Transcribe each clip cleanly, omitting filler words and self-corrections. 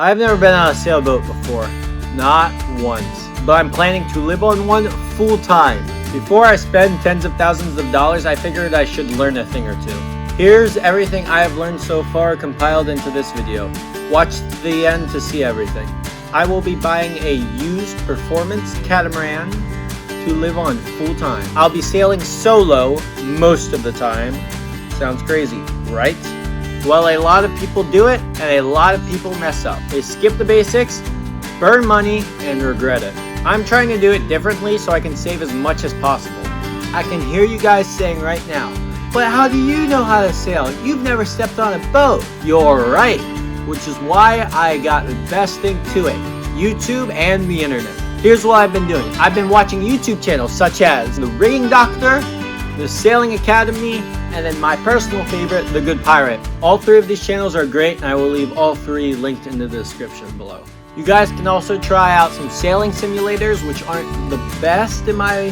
I've never been on a sailboat before, not once, but I'm planning to live on one full time. Before I spend tens of thousands of dollars, I figured I should learn a thing or two. Here's everything I have learned so far compiled into this video. Watch the end to see everything. I will be buying a used performance catamaran to live on full time. I'll be sailing solo most of the time. Sounds crazy, right? Well, a lot of people do it, and a lot of people mess up. They skip the basics, burn money, and regret it. I'm trying to do it differently so I can save as much as possible. I can hear you guys saying right now, but how do you know how to sail? You've never stepped on a boat. You're right, which is why I got the best thing to it, YouTube and the internet. Here's what I've been doing. I've been watching YouTube channels such as The Rigging Doctor, The Sailing Academy, and then my personal favorite, The Good Pirate. All three of these channels are great, and I will leave all three linked in the description below. You guys can also try out some sailing simulators, which aren't the best in my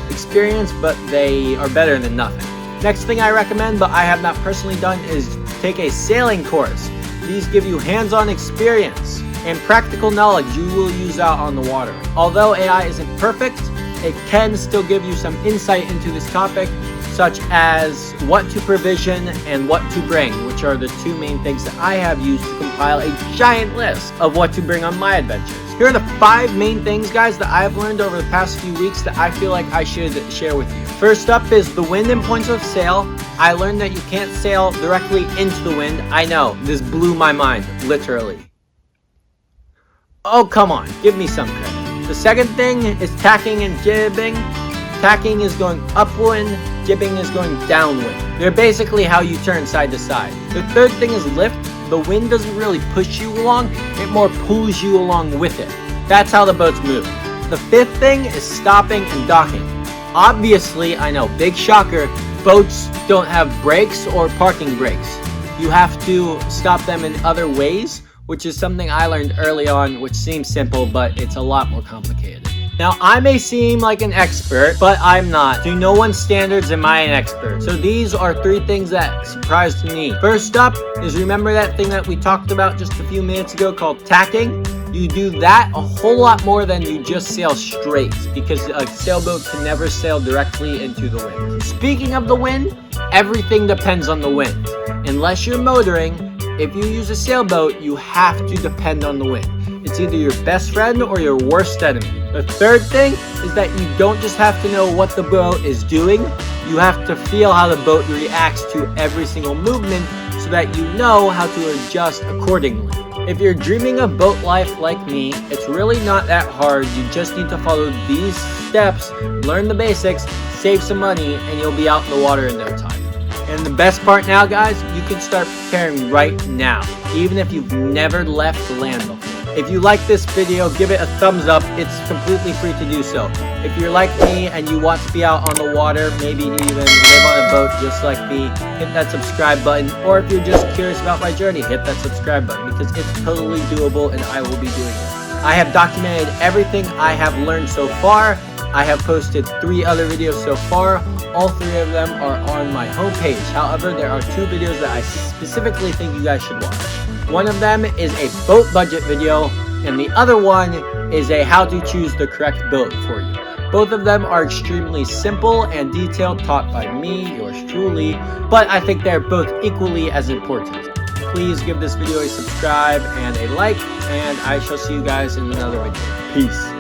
experience, but they are better than nothing. Next thing I recommend, but I have not personally done, is take a sailing course. These give you hands-on experience and practical knowledge you will use out on the water. Although AI isn't perfect, it can still give you some insight into this topic, such as what to provision and what to bring, which are the two main things that I have used to compile a giant list of what to bring on my adventures. Here are the 5 main things, guys, that I've learned over the past few weeks that I feel like I should share with you. First up is the wind and points of sail. I learned that you can't sail directly into the wind. I know, this blew my mind, literally. Oh, come on, give me some credit. The second thing is tacking and jibbing. Tacking is going upwind, jibbing is going downwind. They're basically how you turn side to side. The third thing is lift. The wind doesn't really push you along, it more pulls you along with it. That's how the boats move. The fifth thing is stopping and docking. Obviously, I know, big shocker, boats don't have brakes or parking brakes. You have to stop them in other ways, which is something I learned early on, which seems simple, but it's a lot more complicated. Now, I may seem like an expert, but I'm not. To no one's standards am I an expert. So these are 3 things that surprised me. First up is, remember that thing that we talked about just a few minutes ago called tacking? You do that a whole lot more than you just sail straight, because a sailboat can never sail directly into the wind. Speaking of the wind, everything depends on the wind. Unless you're motoring, if you use a sailboat, you have to depend on the wind. It's either your best friend or your worst enemy. The third thing is that you don't just have to know what the boat is doing, you have to feel how the boat reacts to every single movement so that you know how to adjust accordingly. If you're dreaming of boat life like me, it's really not that hard. You just need to follow these steps, learn the basics, save some money, and you'll be out in the water in no time. And the best part now, guys, you can start preparing right now, even if you've never left the land before. If you like this video, give it a thumbs up. It's completely free to do so. If you're like me and you want to be out on the water, maybe you even live on a boat just like me, hit that subscribe button. Or if you're just curious about my journey, hit that subscribe button, because it's totally doable and I will be doing it. I have documented everything I have learned so far. I have posted 3 other videos so far. All 3 of them are on my homepage. However, there are 2 videos that I specifically think you guys should watch. One of them is a boat budget video, and the other one is a how to choose the correct boat for you. Both of them are extremely simple and detailed, taught by me, yours truly, but I think they're both equally as important. Please give this video a subscribe and a like, and I shall see you guys in another video. Peace.